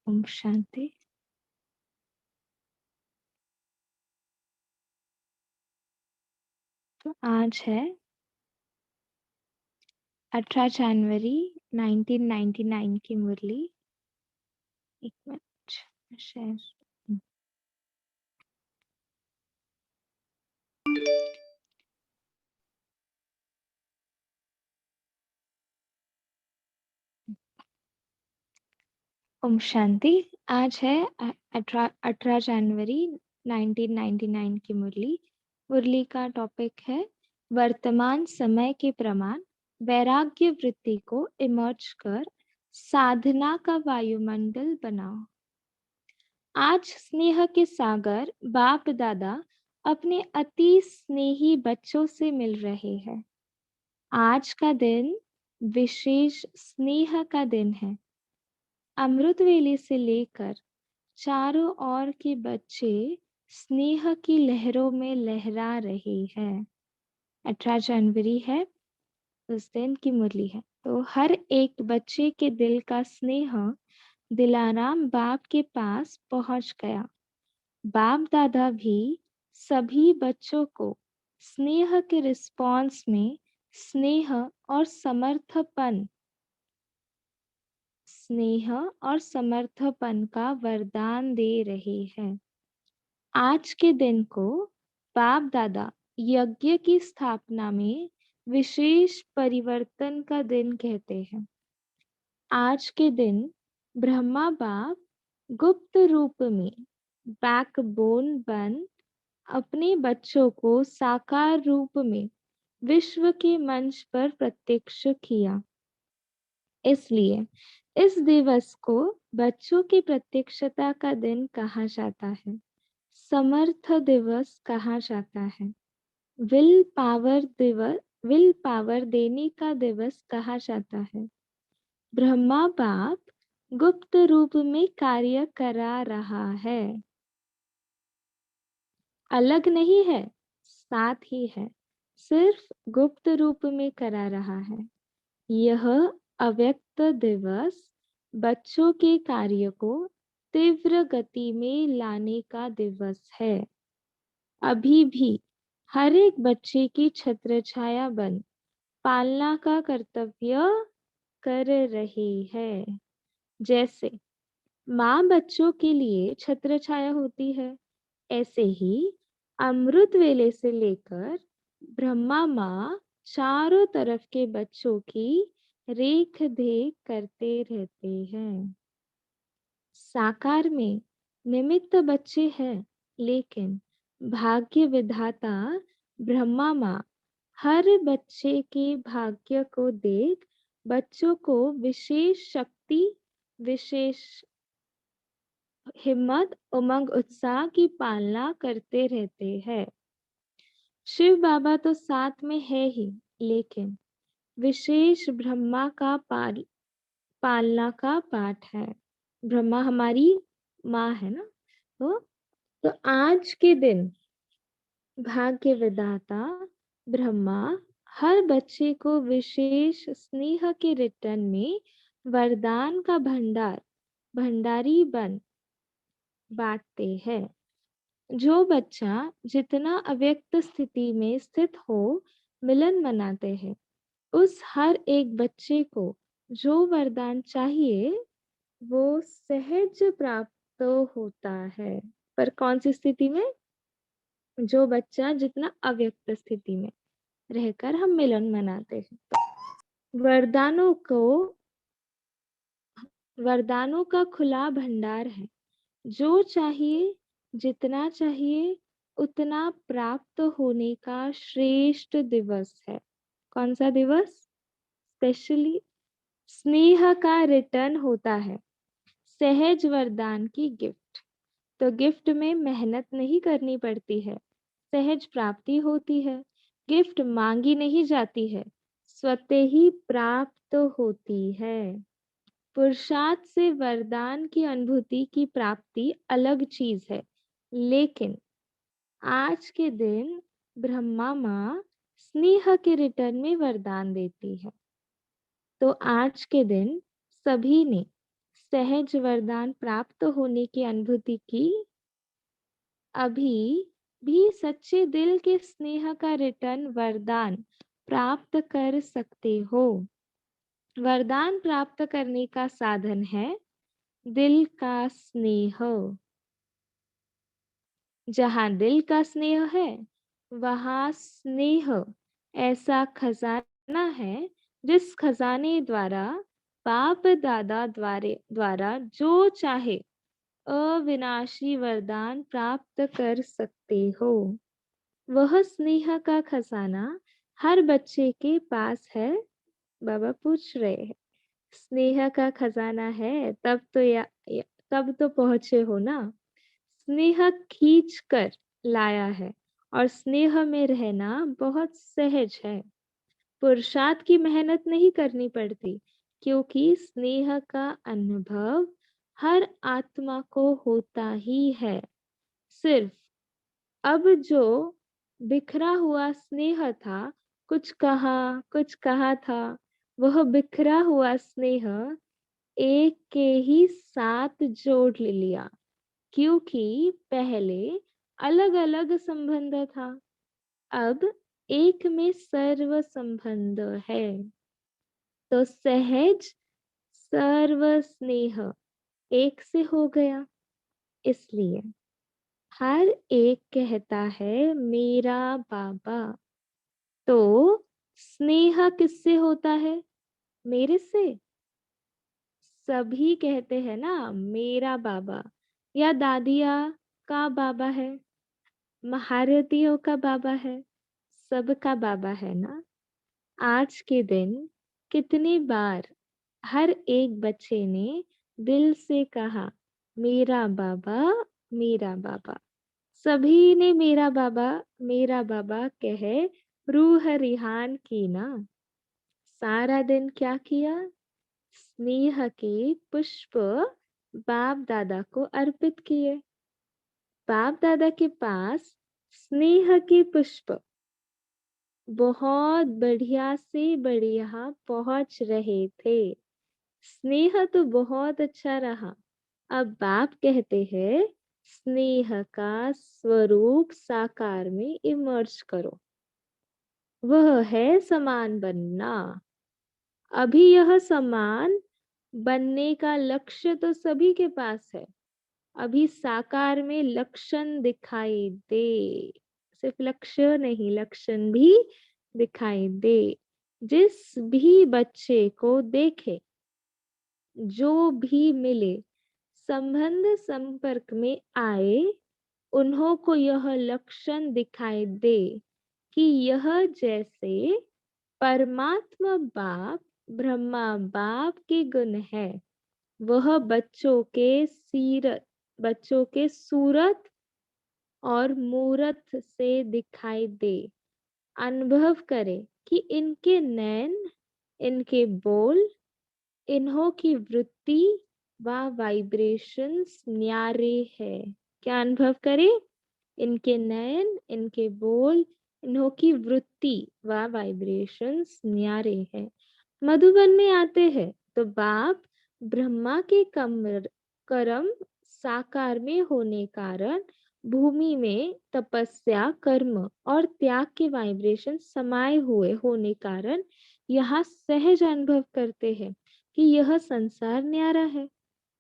ओम शांति। तो आज है 18 जनवरी 1999 की मुरली। एक मिनट शेयर। ओम शांति। आज है 18 जनवरी 1999 की मुरली। मुरली का टॉपिक है वर्तमान समय के प्रमाण वैराग्य वृत्ति को इमर्ज कर साधना का वायुमंडल बनाओ। आज स्नेह के सागर बाप दादा अपने अति स्नेही बच्चों से मिल रहे हैं। आज का दिन विशेष स्नेह का दिन है। अमृत वेले से लेकर चारों ओर के बच्चे स्नेह की लहरों में लहरा रहे हैं। 18 जनवरी है, उस दिन की मुरली है। तो हर एक बच्चे के दिल का स्नेह दिलाराम बाप के पास पहुंच गया। बाप दादा भी सभी बच्चों को स्नेह के रिस्पॉन्स में स्नेह और समर्थपन का वरदान दे रहे हैं। आज के दिन को बाप दादा यज्ञ की स्थापना में विशेष परिवर्तन का दिन कहते हैं। आज के दिन ब्रह्मा बाप गुप्त रूप में बैकबोन बन अपने बच्चों को साकार रूप में विश्व के मंच पर प्रत्यक्ष किया। इसलिए इस दिवस को बच्चों की प्रत्यक्षता का दिन कहा जाता है, समर्थ दिवस कहा जाता है, विल पावर देने का दिवस कहा जाता है। ब्रह्मा बाप गुप्त रूप में कार्य करा रहा है, अलग नहीं है, साथ ही है, सिर्फ गुप्त रूप में करा रहा है। यह अव्यक्त दिवस बच्चों के कार्य को तीव्र गति में लाने का दिवस है। अभी भी हर एक बच्चे की छत्र छाया बन पालना का कर्तव्य कर रही है। जैसे माँ बच्चों के लिए छत्र छाया होती है, ऐसे ही अमृत वेले से लेकर ब्रह्मा माँ चारों तरफ के बच्चों की रेख देख करते रहते हैं। साकार में निमित्त बच्चे हैं, लेकिन भाग्य विधाता ब्रह्मा माँ हर बच्चे के भाग्य को देख बच्चों को विशेष शक्ति, विशेष हिम्मत, उमंग, उत्साह की पालना करते रहते हैं। शिव बाबा तो साथ में है ही, लेकिन विशेष ब्रह्मा का पालना का पाठ है। ब्रह्मा हमारी माँ है ना। तो आज के दिन भाग्य विधाता ब्रह्मा हर बच्चे को विशेष स्नेह के रिटर्न में वरदान का भंडारी बन बांटते हैं। जो बच्चा जितना अव्यक्त स्थिति में स्थित हो मिलन मनाते हैं, उस हर एक बच्चे को जो वरदान चाहिए वो सहज प्राप्त होता है। पर कौन सी स्थिति में? जो बच्चा जितना अव्यक्त स्थिति में रहकर हम मिलन मनाते हैं। वरदानों को वरदानों का खुला भंडार है। जो चाहिए, जितना चाहिए उतना प्राप्त होने का श्रेष्ठ दिवस है। कौन सा दिवस? स्पेशली स्नेह का रिटर्न होता है, सहज वरदान की गिफ्ट। तो गिफ्ट में मेहनत नहीं करनी पड़ती है, सहज प्राप्ति होती है। गिफ्ट मांगी नहीं जाती है, स्वतः ही प्राप्त होती है। पुरुषार्थ से वरदान की अनुभूति की प्राप्ति अलग चीज है, लेकिन आज के दिन ब्रह्मा माँ स्नेह के रिटर्न में वरदान देती है। तो आज के दिन सभी ने सहज वरदान प्राप्त होने की अनुभूति की? अभी भी सच्चे दिल के स्नेह का रिटर्न वरदान प्राप्त कर सकते हो। वरदान प्राप्त करने का साधन है दिल का स्नेह। जहाँ दिल का स्नेह है वहाँ स्नेह ऐसा खजाना है जिस खजाने द्वारा बाप दादा द्वारा जो चाहे अविनाशी वरदान प्राप्त कर सकते हो। वह स्नेह का खजाना हर बच्चे के पास है। बाबा पूछ रहे हैं, स्नेह का खजाना है तब तो पहुंचे हो ना। स्नेह खींच कर लाया है और स्नेह में रहना बहुत सहज है। पुरुषार्थ की मेहनत नहीं करनी पड़ती क्योंकि स्नेह का अनुभव हर आत्मा को होता ही है। सिर्फ अब जो बिखरा हुआ स्नेह था, कुछ कहा था, वह बिखरा हुआ स्नेह एक के ही साथ जोड़ लिया क्योंकि पहले अलग अलग संबंध था, अब एक में सर्व संबंध है। तो सहज सर्व स्नेह एक से हो गया। इसलिए हर एक कहता है मेरा बाबा। तो स्नेह किससे होता है? मेरे से। सभी कहते हैं ना मेरा बाबा, या दादिया का बाबा है, महारथियों का बाबा है, सबका बाबा है ना। आज के दिन कितनी बार हर एक बच्चे ने दिल से कहा मेरा बाबा, मेरा बाबा। सभी ने मेरा बाबा कहे रूह रिहान की ना। सारा दिन क्या किया? स्नेह के पुष्प बाप दादा को अर्पित किए। बाप दादा के पास स्नेह के पुष्प बहुत बढ़िया से बढ़िया पहुंच रहे थे। स्नेह तो बहुत अच्छा रहा। अब बाप कहते हैं स्नेह का स्वरूप साकार में इमर्ज करो। वह है समान बनना। अभी यह समान बनने का लक्ष्य तो सभी के पास है। अभी साकार में लक्षण दिखाई दे, सिर्फ लक्ष्य नहीं लक्षण भी दिखाई दे। जिस भी बच्चे को देखे, जो भी मिले, संबंध संपर्क में आए, उन्हों को यह लक्षण दिखाई दे कि यह जैसे परमात्मा बाप ब्रह्मा बाप के गुण है, वह बच्चों के सूरत और मूरत से दिखाई दे। अनुभव करे कि इनके नैन, इनके बोल, इन्हों की वृत्ति व वाइब्रेशंस न्यारे है। क्या अनुभव करे? इनके नयन, इनके बोल, इन्हों की वृत्ति व वाइब्रेशंस न्यारे है। मधुबन में आते हैं तो बाप ब्रह्मा के कर्म साकार में होने कारण भूमि में तपस्या कर्म और त्याग के वाइब्रेशन समाये हुए होने कारण यहाँ सहज अनुभव करते हैं कि यह संसार न्यारा है,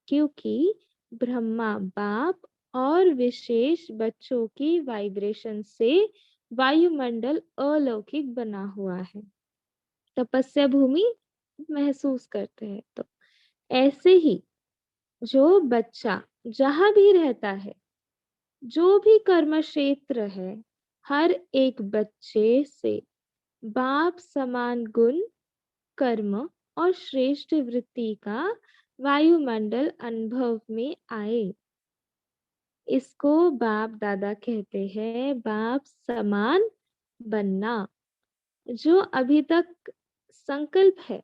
क्योंकि ब्रह्मा बाप और विशेष बच्चों की वाइब्रेशन से वायुमंडल अलौकिक बना हुआ है। तपस्या भूमि महसूस करते हैं। तो ऐसे ही जो बच्चा जहां भी रहता है, जो भी कर्म क्षेत्र है, हर एक बच्चे से बाप समान गुण, कर्म और श्रेष्ठ वृत्ति का वायुमंडल अनुभव में आए। इसको बाप दादा कहते हैं बाप समान बनना। जो अभी तक संकल्प है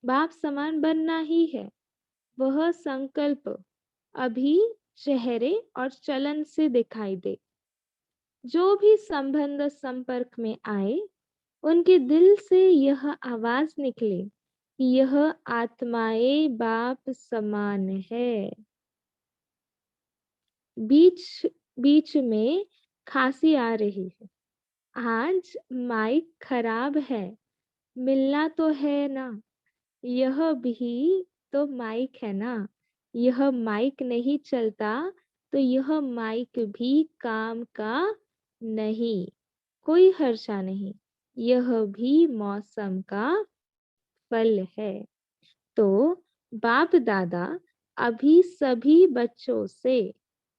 बाप समान बनना ही है, वह संकल्प अभी चेहरे और चलन से दिखाई दे। जो भी संबंध संपर्क में आए, उनके दिल से यह आवाज निकले यह आत्माएं बाप समान है। बीच बीच में खांसी आ रही है। आज माइक खराब है, मिलना तो है ना। यह भी तो माइक है ना। यह माइक नहीं चलता तो यह माइक भी काम का नहीं। कोई हर्षा नहीं, यह भी मौसम का फल है। तो बाप दादा अभी सभी बच्चों से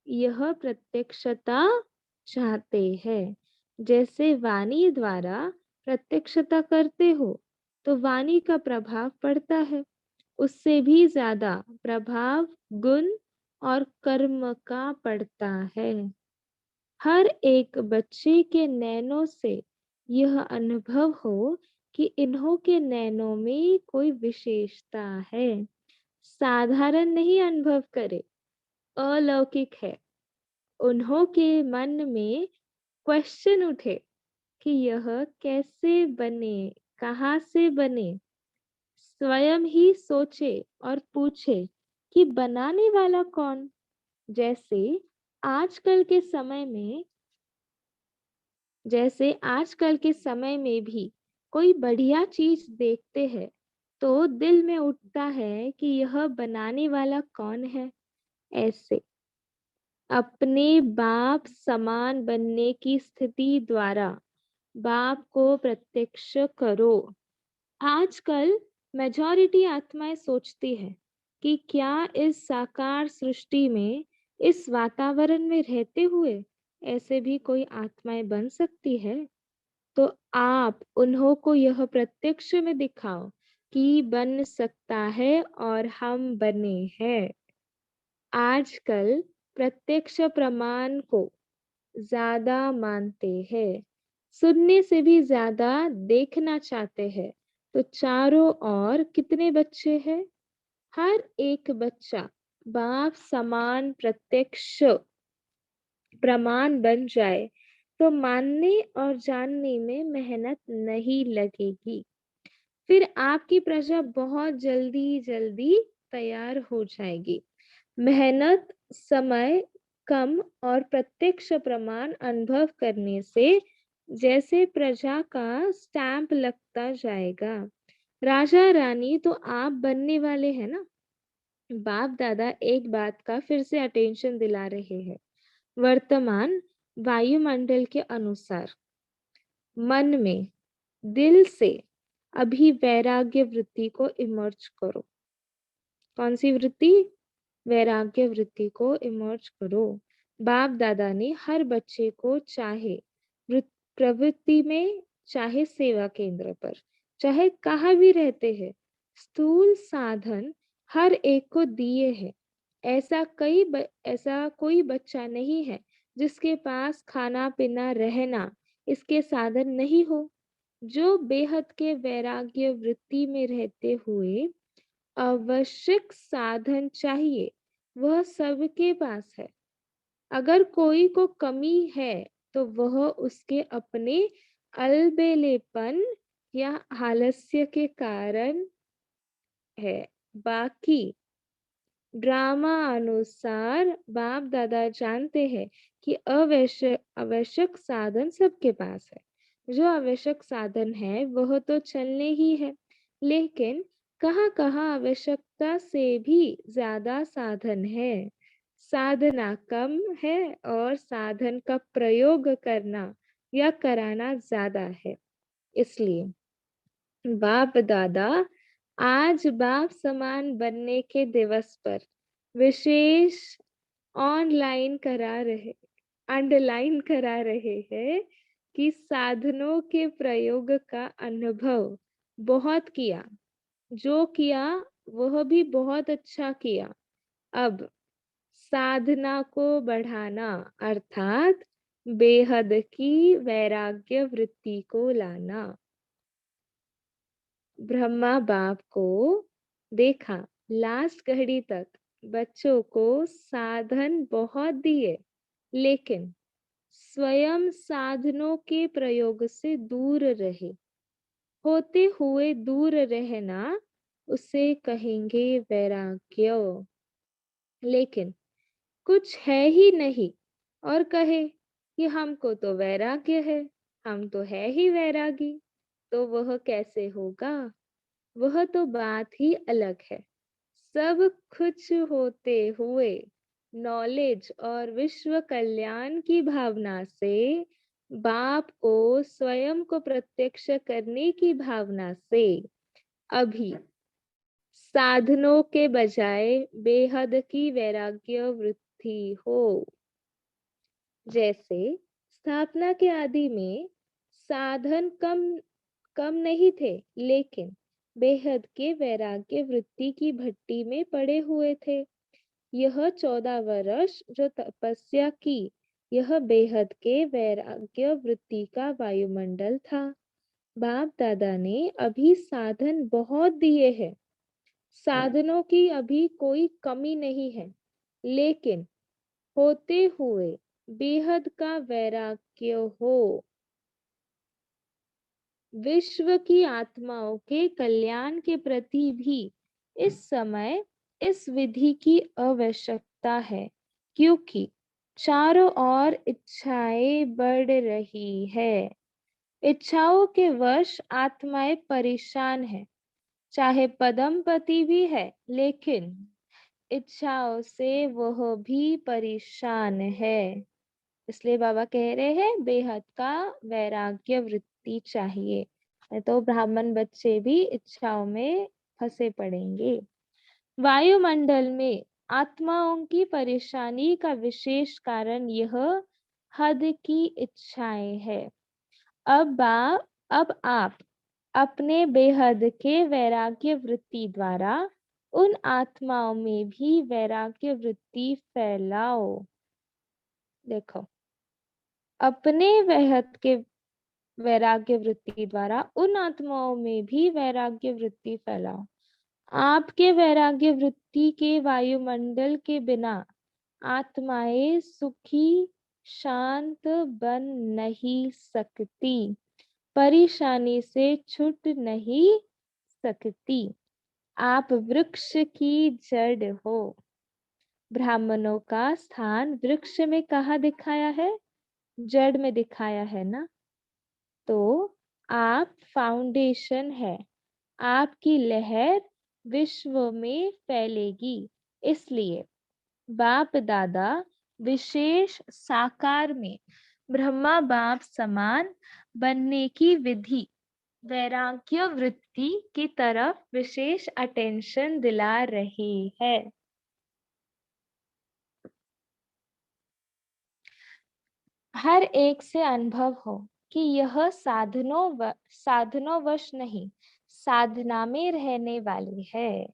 यह प्रत्यक्षता चाहते हैं। जैसे वाणी द्वारा प्रत्यक्षता करते हो तो वाणी का प्रभाव पड़ता है, उससे भी ज्यादा प्रभाव गुण और कर्म का पड़ता है। हर एक बच्चे के नैनों से यह अनुभव हो कि इन्हों के नैनों में कोई विशेषता है। साधारण नहीं अनुभव करे, अलौकिक है। उन्हों के मन में क्वेश्चन उठे कि यह कैसे बने, कहाँ से बने। स्वयं ही सोचे और पूछे कि बनाने वाला कौन। जैसे आजकल के समय में भी कोई बढ़िया चीज देखते हैं तो दिल में उठता है कि यह बनाने वाला कौन है। ऐसे अपने बाप समान बनने की स्थिति द्वारा बाप को प्रत्यक्ष करो। आजकल मेजॉरिटी आत्माएं सोचती है कि क्या इस साकार सृष्टि में, इस वातावरण में रहते हुए ऐसे भी कोई आत्माएं बन सकती है। तो आप उन्हों को यह प्रत्यक्ष में दिखाओ कि बन सकता है और हम बने हैं। आजकल प्रत्यक्ष प्रमाण को ज्यादा मानते हैं, सुनने से भी ज्यादा देखना चाहते हैं। तो चारों ओर कितने बच्चे हैं? हर एक बच्चा बाप समान प्रत्यक्ष प्रमाण बन जाए तो मानने और जानने में मेहनत नहीं लगेगी। फिर आपकी प्रजा बहुत जल्दी जल्दी तैयार हो जाएगी। मेहनत, समय कम और प्रत्यक्ष प्रमाण अनुभव करने से जैसे प्रजा का स्टैंप लगता जाएगा। राजा रानी तो आप बनने वाले हैं ना। बाप दादा एक बात का फिर से अटेंशन दिला रहे हैं। वर्तमान वायुमंडल के अनुसार मन में, दिल से अभी वैराग्य वृत्ति को इमर्ज करो। कौन सी वृत्ति? वैराग्य वृत्ति को इमर्ज करो। बाप दादा ने हर बच्चे को चाहे प्रवृत्ति में, चाहे सेवा केंद्र पर, चाहे कहाँ भी रहते हैं, स्थूल साधन हर एक को दिए हैं। ऐसा कोई बच्चा नहीं है जिसके पास खाना पीना रहना इसके साधन नहीं हो। जो बेहद के वैराग्य वृत्ति में रहते हुए आवश्यक साधन चाहिए वह सबके पास है। अगर कोई को कमी है तो वह उसके अपने अलबेलेपन या आलस्य के कारण है। बाकी ड्रामा अनुसार बाप दादा जानते हैं कि आवश्यक साधन सबके पास है। जो आवश्यक साधन है वह तो चलने ही है, लेकिन कहाँ कहाँ आवश्यकता से भी ज्यादा साधन है। साधना कम है और साधन का प्रयोग करना या कराना ज्यादा है। इसलिए बाप दादा आज बाप समान बनने के दिवस पर विशेष ऑनलाइन करा रहे अंडरलाइन करा रहे हैं कि साधनों के प्रयोग का अनुभव बहुत किया। जो किया वह भी बहुत अच्छा किया। अब साधना को बढ़ाना अर्थात बेहद की वैराग्य वृत्ति को लाना। ब्रह्मा बाप को देखा, लास्ट घड़ी तक बच्चों को साधन बहुत दिए, लेकिन स्वयं साधनों के प्रयोग से दूर रहे। होते हुए दूर रहना उसे कहेंगे वैराग्य। लेकिन कुछ है ही नहीं और कहे कि हमको तो वैराग्य है, हम तो है ही वैरागी, तो वह कैसे होगा? वह तो बात ही अलग है। सब कुछ होते हुए नॉलेज और विश्व कल्याण की भावना से, बाप को स्वयं को प्रत्यक्ष करने की भावना से, अभी साधनों के बजाय बेहद की वैराग्य वृत्ति हो। जैसे स्थापना के आदि में साधन कम कम नहीं थे, लेकिन बेहद के वैराग्य वृत्ति की भट्टी में पड़े हुए थे। यह 14 वर्ष जो तपस्या की, यह बेहद के वैराग्य वृत्ति का वायुमंडल था। बाप दादा ने अभी साधन बहुत दिए हैं, साधनों की अभी कोई कमी नहीं है, लेकिन होते हुए बेहद का वैराग्य हो। विश्व की आत्माओं के कल्याण के प्रति भी इस समय इस विधि की आवश्यकता है, क्योंकि चारों ओर इच्छाएं बढ़ रही है। इच्छाओं के वश आत्माएं परेशान है। चाहे पदमपति भी है, लेकिन इच्छाओं से वह भी परेशान है। इसलिए बाबा कह रहे हैं बेहद का वैराग्य वृत्ति चाहिए, नहीं तो ब्राह्मण बच्चे भी इच्छाओं में फंसे पड़ेंगे। वायुमंडल में आत्माओं की परेशानी का विशेष कारण यह हद की इच्छाएं है। अब आप अपने बेहद के वैराग्य वृत्ति द्वारा उन आत्माओं में भी वैराग्य वृत्ति फैलाओ। देखो, अपने बेहद के वैराग्य वृत्ति द्वारा उन आत्माओं में भी वैराग्य वृत्ति फैलाओ। आपके वैराग्य वृत्ति के वायुमंडल के बिना आत्माएं सुखी शांत बन नहीं सकती, परेशानी से छूट नहीं सकती। आप वृक्ष की जड़ हो। ब्राह्मणों का स्थान वृक्ष में कहाँ दिखाया है? जड़ में दिखाया है ना। तो आप फाउंडेशन है, आपकी लहर विश्व में फैलेगी। इसलिए बाप दादा विशेष साकार में ब्रह्मा बाप समान बनने की विधि वैराग्य वृत्ति की तरफ विशेष अटेंशन दिला रही है। हर एक से अनुभव हो कि यह साधनों वश नहीं, साधना में रहने वाली है।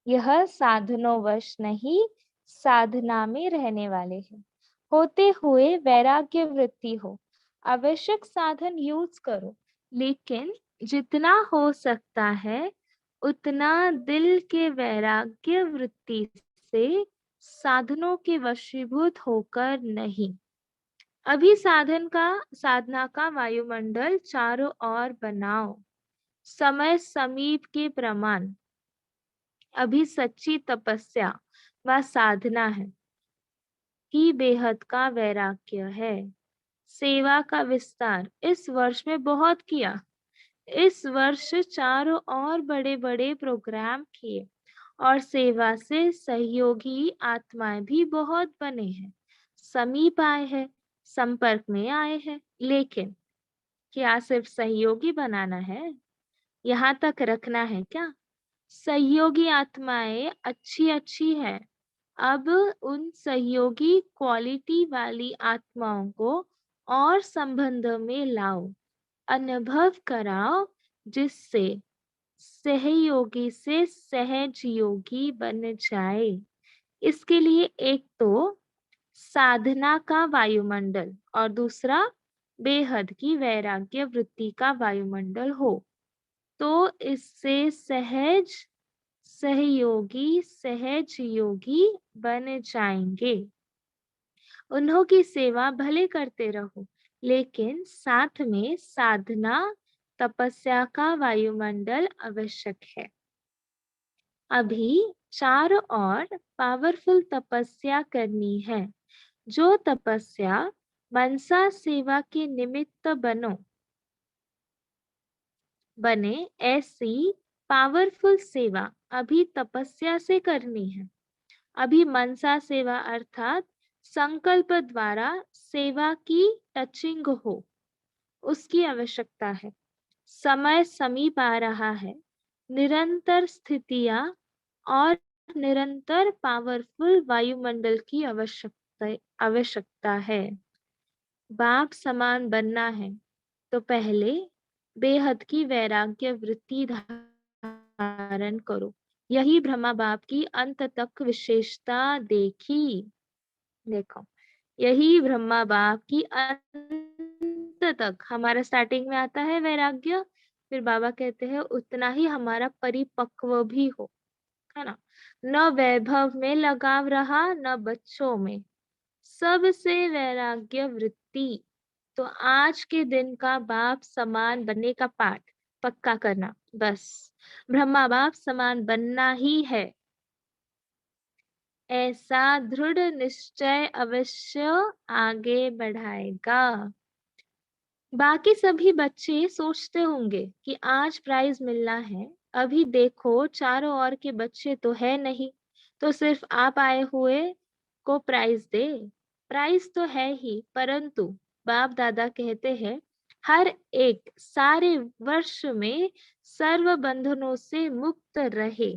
यह साधनों वश नहीं, साधना में रहने वाले हैं। होते हुए वैराग्य वृत्ति हो। आवश्यक साधन यूज करो, लेकिन जितना हो सकता है उतना दिल के वैराग्य वृत्ति से, साधनों के वशीभूत होकर नहीं। अभी साधना का वायुमंडल चारों ओर बनाओ। समय समीप के प्रमाण अभी सच्ची तपस्या व साधना है कि बेहद का वैराग्य है। सेवा का विस्तार इस वर्ष में बहुत किया। इस वर्ष चारों ओर बड़े बड़े प्रोग्राम किए और सेवा से सहयोगी आत्माएं भी बहुत बने हैं, समीप आए हैं, संपर्क में आए हैं। लेकिन क्या सिर्फ सहयोगी बनाना है? यहाँ तक रखना है क्या? सहयोगी आत्माएं अच्छी अच्छी है। अब उन सहयोगी क्वालिटी वाली आत्माओं को और संबंध में लाओ, अनुभव कराओ, जिससे सहयोगी से सहज योगी बन जाए। इसके लिए एक तो साधना का वायुमंडल और दूसरा बेहद की वैराग्य वृत्ति का वायुमंडल हो, तो इससे सहज योगी बन जाएंगे। उन्हों की सेवा भले करते रहो, लेकिन साथ में साधना तपस्या का वायुमंडल आवश्यक है। अभी चारों ओर पावरफुल तपस्या करनी है। जो तपस्या मनसा सेवा के निमित्त बने, ऐसी पावरफुल सेवा अभी तपस्या से करनी है। अभी मनसा सेवा अर्थात संकल्प द्वारा सेवा की टचिंग हो, उसकी आवश्यकता है। समय समीप आ रहा है। निरंतर स्थितियां और निरंतर पावरफुल वायुमंडल की आवश्यकता है। बाप समान बनना है तो पहले बेहद की वैराग्य वृत्ति धारण करो। यही ब्रह्मा बाप की अंत तक विशेषता देखी। देखो, यही ब्रह्मा बाप की अंत तक, हमारा स्टार्टिंग में आता है वैराग्य, फिर बाबा कहते हैं उतना ही हमारा परिपक्व भी हो, है ना। न वैभव में लगाव रहा, न बच्चों में, सबसे वैराग्य वृत्ति। तो आज के दिन का बाप समान बनने का पाठ पक्का करना, बस ब्रह्मा बाप समान बनना ही है, ऐसा दृढ़ निश्चय अवश्य आगे बढ़ाएगा। बाकी सभी बच्चे सोचते होंगे कि आज प्राइज मिलना है। अभी देखो चारों ओर के बच्चे तो है नहीं, तो सिर्फ आप आए हुए को प्राइज दे। प्राइज तो है ही, परंतु बाप दादा कहते हैं हर एक सारे वर्ष में सर्व बंधनों से मुक्त रहे।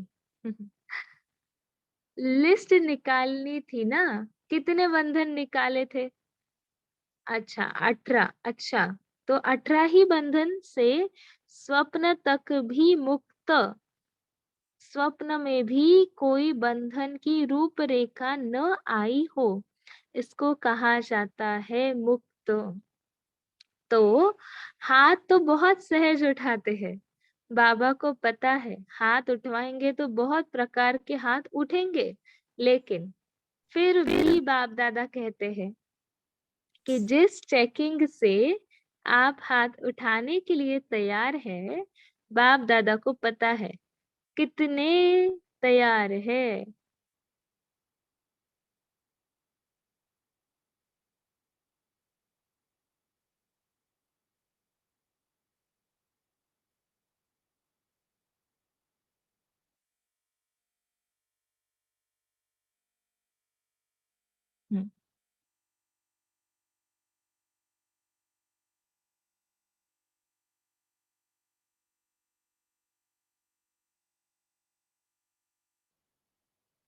लिस्ट निकालनी थी ना, कितने बंधन निकाले थे? अच्छा 18। अच्छा, तो 18 ही बंधन से स्वप्न तक भी मुक्त। स्वप्न में भी कोई बंधन की रूपरेखा न आई हो, इसको कहा जाता है मुक्त। तो हाथ तो बहुत सहज उठाते हैं। बाबा को पता है हाथ उठवाएंगे तो बहुत प्रकार के हाथ उठेंगे, लेकिन फिर भी बाप दादा कहते हैं कि जिस चेकिंग से आप हाथ उठाने के लिए तैयार है, बाप दादा को पता है कितने तैयार है। हम्म,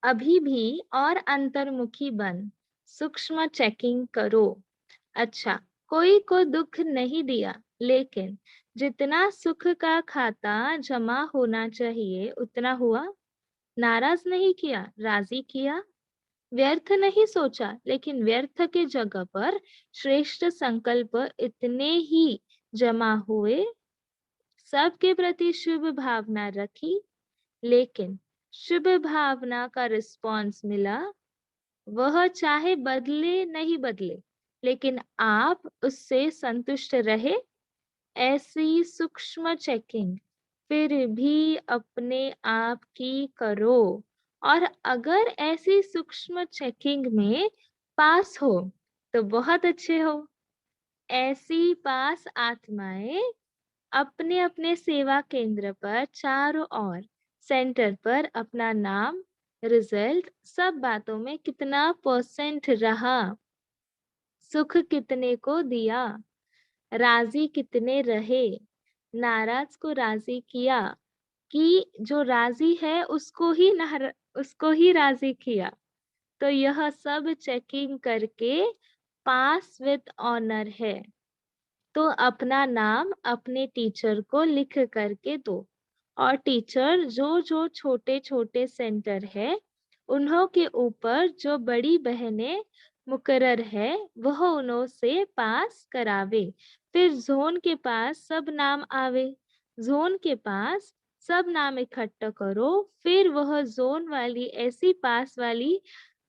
अभी भी और अंतर्मुखी बन सूक्ष्म चेकिंग करो। अच्छा, कोई को दुख नहीं दिया, लेकिन जितना सुख का खाता जमा होना चाहिए उतना हुआ। नाराज नहीं किया, राजी किया। व्यर्थ नहीं सोचा, लेकिन व्यर्थ के जगह पर श्रेष्ठ संकल्प इतने ही जमा हुए। सबके प्रति शुभ भावना रखी, लेकिन शुभ भावना का रिस्पॉन्स मिला। वह चाहे बदले नहीं बदले, लेकिन आप उससे संतुष्ट रहे। ऐसी सूक्ष्म चेकिंग फिर भी अपने आप की करो, और अगर ऐसी सूक्ष्म चेकिंग में पास हो तो बहुत अच्छे हो। ऐसी पास आत्माएं अपने अपने सेवा केंद्र पर चारों ओर सेंटर पर अपना नाम, रिजल्ट, सब बातों में कितना परसेंट रहा, सुख कितने को दिया, राजी कितने रहे, नाराज को राजी किया, कि जो राजी है उसको ही राजी किया। तो यह सब चेकिंग करके पास विद ऑनर है। तो अपना नाम अपने टीचर को लिख करके दो, और टीचर जो जो छोटे छोटे सेंटर है उन्हों के ऊपर जो बड़ी बहनें मुकर्रर है वह उन्हों से पास करावे। फिर जोन के पास सब नाम आवे। जोन के पास सब नाम इकट्ठा करो, फिर वह जोन वाली ऐसी पास वाली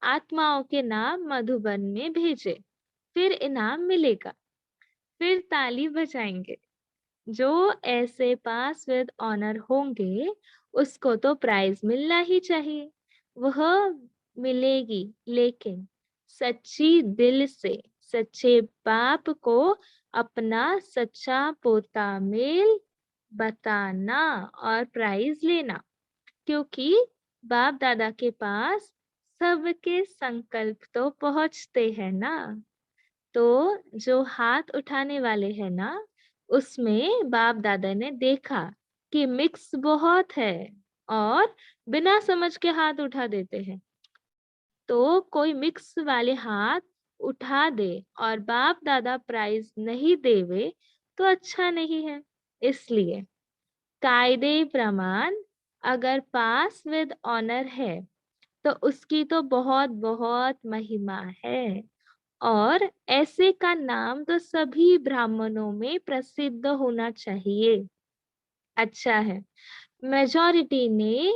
आत्माओं के नाम मधुबन में भेजे, फिर इनाम मिलेगा। फिर ताली बजाएंगे। जो ऐसे पास विद ऑनर होंगे उसको तो प्राइज मिलना ही चाहिए। वह मिलेगी, लेकिन सच्ची दिल से सच्चे बाप को अपना सच्चा पोता मेल बताना और प्राइज लेना, क्योंकि बाप दादा के पास सबके संकल्प तो पहुंचते हैं ना। तो जो हाथ उठाने वाले हैं ना, उसमें बाप दादा ने देखा कि मिक्स बहुत है और बिना समझ के हाथ उठा देते हैं। तो कोई मिक्स वाले हाथ उठा दे और बाप दादा प्राइज नहीं देवे तो अच्छा नहीं है। इसलिए कायदे प्रमाण अगर पास विद ऑनर है तो उसकी तो बहुत बहुत महिमा है, और ऐसे का नाम तो सभी ब्राह्मणों में प्रसिद्ध होना चाहिए। अच्छा है, मेजॉरिटी ने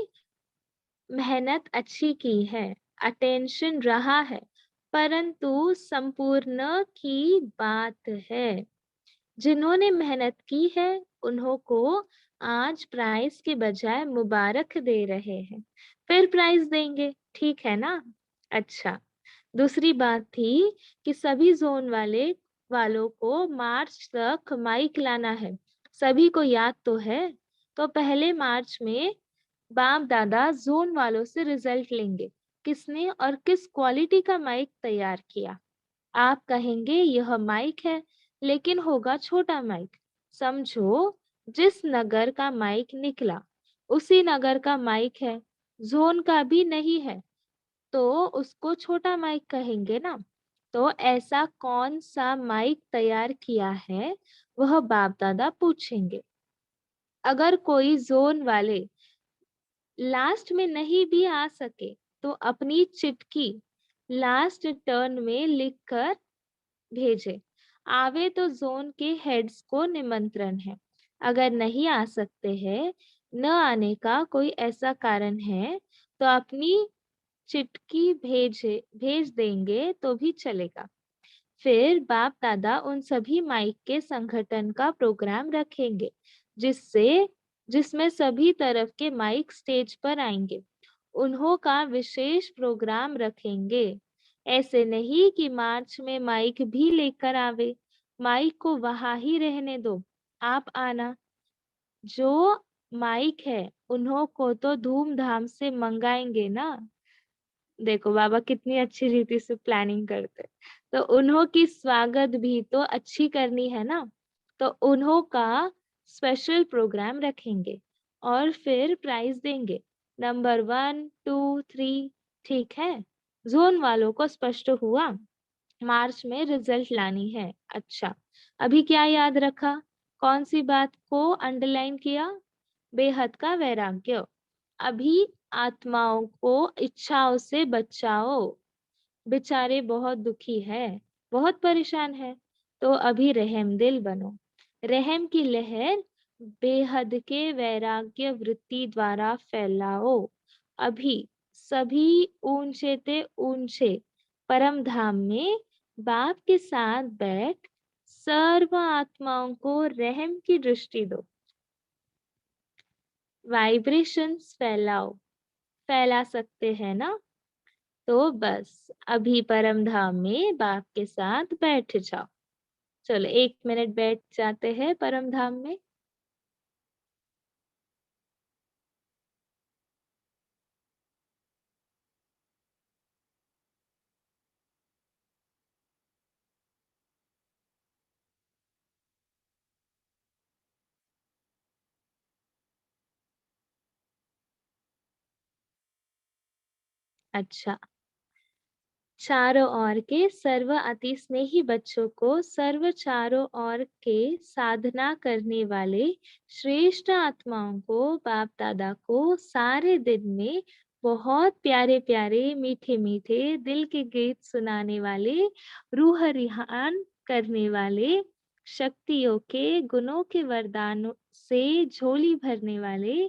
मेहनत अच्छी की है, अटेंशन रहा है, परंतु संपूर्ण की बात है। जिन्होंने मेहनत की है उन्हों को आज प्राइज के बजाय मुबारक दे रहे हैं, फिर प्राइज देंगे, ठीक है ना। अच्छा, दूसरी बात थी कि सभी जोन वालों को मार्च तक माइक लाना है। सभी को याद तो है। तो पहले मार्च में बाप दादा जोन वालों से रिजल्ट लेंगे, किसने और किस क्वालिटी का माइक तैयार किया। आप कहेंगे यह माइक है, लेकिन होगा छोटा माइक। समझो, जिस नगर का माइक निकला उसी नगर का माइक है, जोन का भी नहीं है, तो उसको छोटा माइक कहेंगे ना। तो ऐसा कौन सा माइक तैयार किया है, वह बाप दादा पूछेंगे। अगर कोई जोन वाले लास्ट में नहीं भी आ सके तो अपनी चिट्ठी लास्ट टर्न में लिखकर भेजे। आवे तो जोन के हेड्स को निमंत्रण है। अगर नहीं आ सकते हैं, न आने का कोई ऐसा कारण है, तो अपनी चिट्ठी भेज देंगे तो भी चलेगा। फिर बाप दादा उन सभी माइक के संगठन का प्रोग्राम रखेंगे, जिसमें सभी तरफ के माइक स्टेज पर आएंगे। उन्हों का विशेष प्रोग्राम रखेंगे। ऐसे नहीं कि मार्च में माइक भी लेकर आवे। माइक को वहां ही रहने दो, आप आना। जो माइक है उन्हों को तो धूमधाम से मंगाएंगे ना। देखो बाबा कितनी अच्छी रीति से प्लानिंग करते हैं। तो उन्हों की स्वागत भी तो अच्छी करनी है ना। तो उन्हों का स्पेशल प्रोग्राम रखेंगे और फिर प्राइज देंगे, नंबर 1 2 3। ठीक है, जोन वालों को स्पष्ट हुआ। मार्च में रिजल्ट लानी है। अच्छा, अभी क्या याद रखा, कौन सी बात को अंडरलाइन किया? बेहद का वैराग्य। अभी आत्माओं को इच्छाओं से बचाओ। बेचारे बहुत दुखी है, बहुत परेशान है। तो अभी रहम दिल बनो। रहम की लहर बेहद के वैराग्य वृत्ति द्वारा फैलाओ। अभी सभी ऊंचे ते ऊंचे परम धाम में बाप के साथ बैठ सर्व आत्माओं को रहम की दृष्टि दो। वाइब्रेशंस फैलाओ, फैला सकते हैं ना। तो बस अभी परम धाम में बाप के साथ बैठ जाओ। चलो 1 मिनट बैठ जाते हैं परम धाम में। अच्छा, चारों ओर के सर्व अति स्नेही बच्चों को सर्व चारों ओर के साधना करने वाले श्रेष्ठ आत्माओं को बाप दादा को सारे दिन में बहुत प्यारे प्यारे मीठे मीठे दिल के गीत सुनाने वाले, रूह रिहान करने वाले, शक्तियों के गुणों के वरदानों से झोली भरने वाले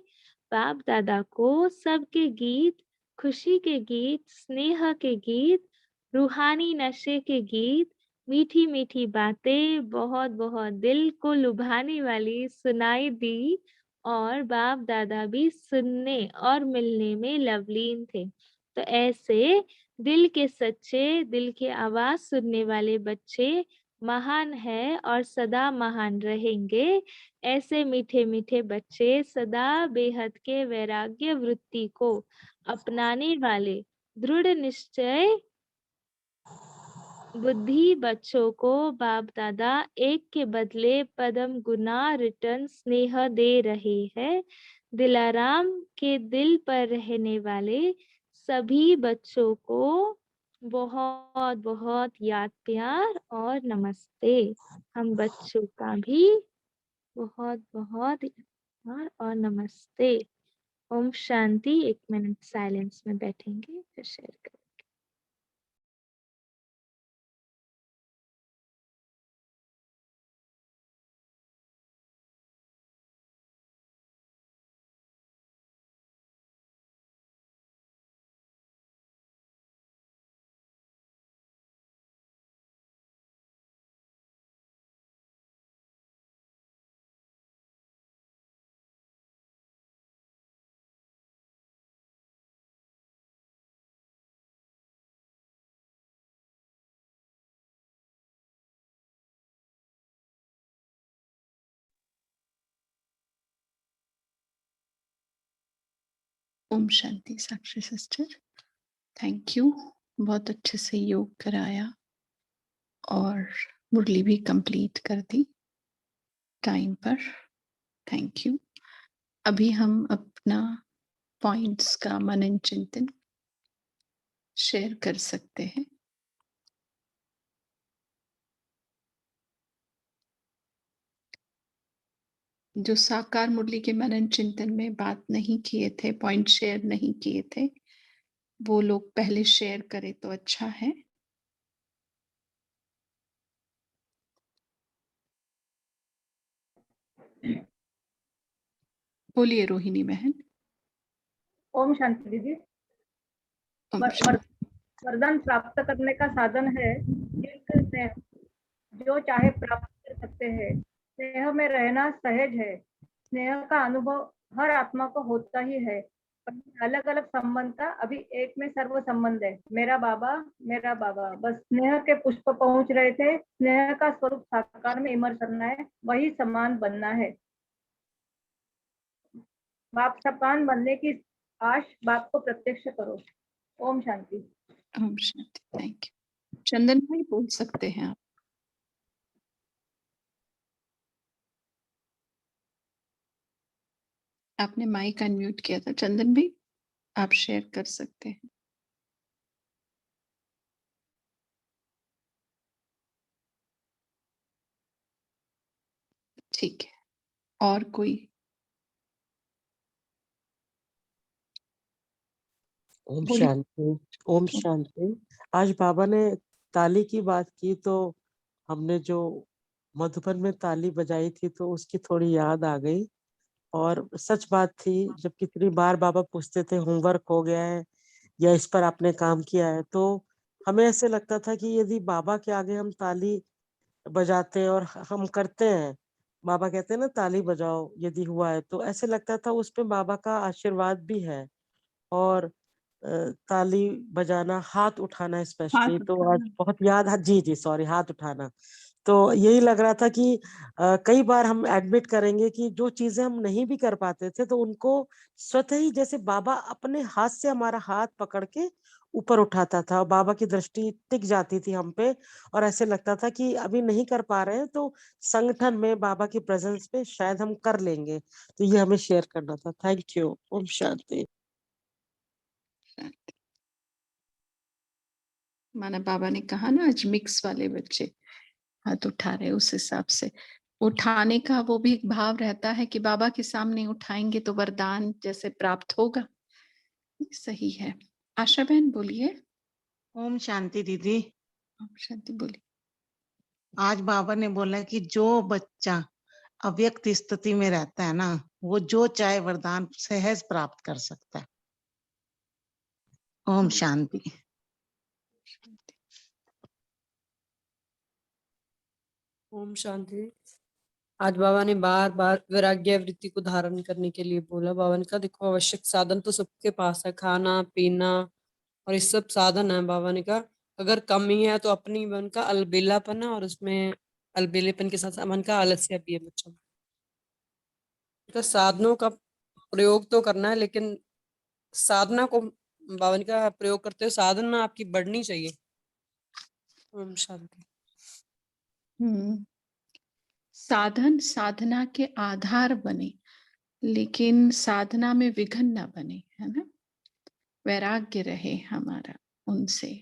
बाप दादा को सबके गीत, खुशी के गीत, स्नेह के गीत, रूहानी नशे के गीत, मीठी मीठी बातें बहुत बहुत दिल को लुभाने वाली सुनाई दी। और बाप दादा भी सुनने और मिलने में लवलीन थे। तो ऐसे दिल के सच्चे, दिल की आवाज सुनने वाले बच्चे महान है और सदा महान रहेंगे। ऐसे मीठे मीठे बच्चे सदा बेहद के वैराग्य वृत्ति को अपनाने वाले दृढ़ निश्चय बुद्धि बच्चों को बाप दादा एक के बदले पदम गुना रिटर्न स्नेह दे रहे हैं। दिलाराम के दिल पर रहने वाले सभी बच्चों को बहुत बहुत याद प्यार और नमस्ते। हम बच्चों का भी बहुत बहुत प्यार और नमस्ते। ओम शांति। 1 मिनट साइलेंस में बैठेंगे फिर शेयर करेंगे। ओम शांति साक्षी सिस्टर, थैंक यू। बहुत अच्छे से योग कराया और मुरली भी कंप्लीट कर दी टाइम पर। Thank you. अभी हम अपना पॉइंट्स का मनन चिंतन शेयर कर सकते हैं। जो साकार मुरली के मनन चिंतन में बात नहीं किए थे, पॉइंट शेयर नहीं किए थे, वो लोग पहले शेयर करें तो अच्छा है। बोलिए रोहिणी बहन। ओम शांति दीदी। ओम शांति। वरदान प्राप्त करने का साधन है एक स्नेह, जो चाहे प्राप्त कर सकते हैं। स्नेह में रहना सहज है। स्नेह का अनुभव हर आत्मा को होता ही है। अलग अलग संबंध था, अभी एक में सर्व संबंध है। मेरा बाबा बस स्नेह के पुष्प पहुंच रहे थे। स्नेह का स्वरूप साकार में इमर्ज करना है, वही समान बनना है। बाप समान बनने की आश, बाप को प्रत्यक्ष करो। ओम शांति। ओम शांति। Thank you. चंदन भाई बोल सकते हैं आप। आपने माइक अनम्यूट किया था। चंदन भाई आप शेयर कर सकते हैं। ठीक है। और कोई? ओम बोलिए। शांति। ओम शांति। आज बाबा ने ताली की बात की तो हमने जो मधुबन में ताली बजाई थी तो उसकी थोड़ी याद आ गई। और सच बात थी, जब कितनी बार बाबा पूछते थे होमवर्क हो गया है या इस पर आपने काम किया है, तो हमें ऐसे लगता था कि यदि बाबा के आगे हम ताली बजाते हैं और हम करते हैं, बाबा कहते हैं ना ताली बजाओ यदि हुआ है, तो ऐसे लगता था उसमें बाबा का आशीर्वाद भी है। और ताली बजाना, हाथ उठाना स्पेशली, तो आज बहुत याद। हाँ जी जी, सॉरी, हाथ उठाना। तो यही लग रहा था कि कई बार हम एडमिट करेंगे कि जो चीजें हम नहीं भी कर पाते थे तो उनको स्वतः ही, जैसे बाबा अपने हाथ से हमारा हाथ पकड़ के ऊपर उठाता था और बाबा की दृष्टि टिक जाती थी हम पे, और ऐसे लगता था कि अभी नहीं कर पा रहे हैं तो संगठन में बाबा की प्रेजेंस पे शायद हम कर लेंगे। तो ये हमें शेयर करना था। Thank you. ओम शांति। माना बाबा ने कहा ना आज मिक्स वाले बच्चे हाथ उठा रहे, उस हिसाब से उठाने का वो भी एक भाव रहता है कि बाबा के सामने उठाएंगे तो वरदान जैसे प्राप्त होगा। सही है। आशा बहन बोलिए। ओम शांति दीदी। ओम शांति। बोलिए। आज बाबा ने बोला कि जो बच्चा अव्यक्त स्थिति में रहता है ना, वो जो चाहे वरदान सहज प्राप्त कर सकता है। ओम शांति। ओम शांति। आज बाबा ने बार बार वैराग्य वृत्ति को धारण करने के लिए बोला। बाबा ने कहा देखो आवश्यक साधन तो सबके पास है, खाना पीना और ये सब साधन है। बाबा ने कहा अगर कमी है तो अपनी मन का अलबेलापन है, और उसमें अलबेलेपन के साथ साथ मन का आलस्य भी है बच्चों में। तो साधनों का प्रयोग तो करना है, लेकिन साधना को बाबा ने कहा प्रयोग करते हो साधना आपकी बढ़नी चाहिए। ओम शांति। साधन साधना के आधार बने, लेकिन साधना में विघ्न न बने, है ना। वैराग्य रहे हमारा उनसे,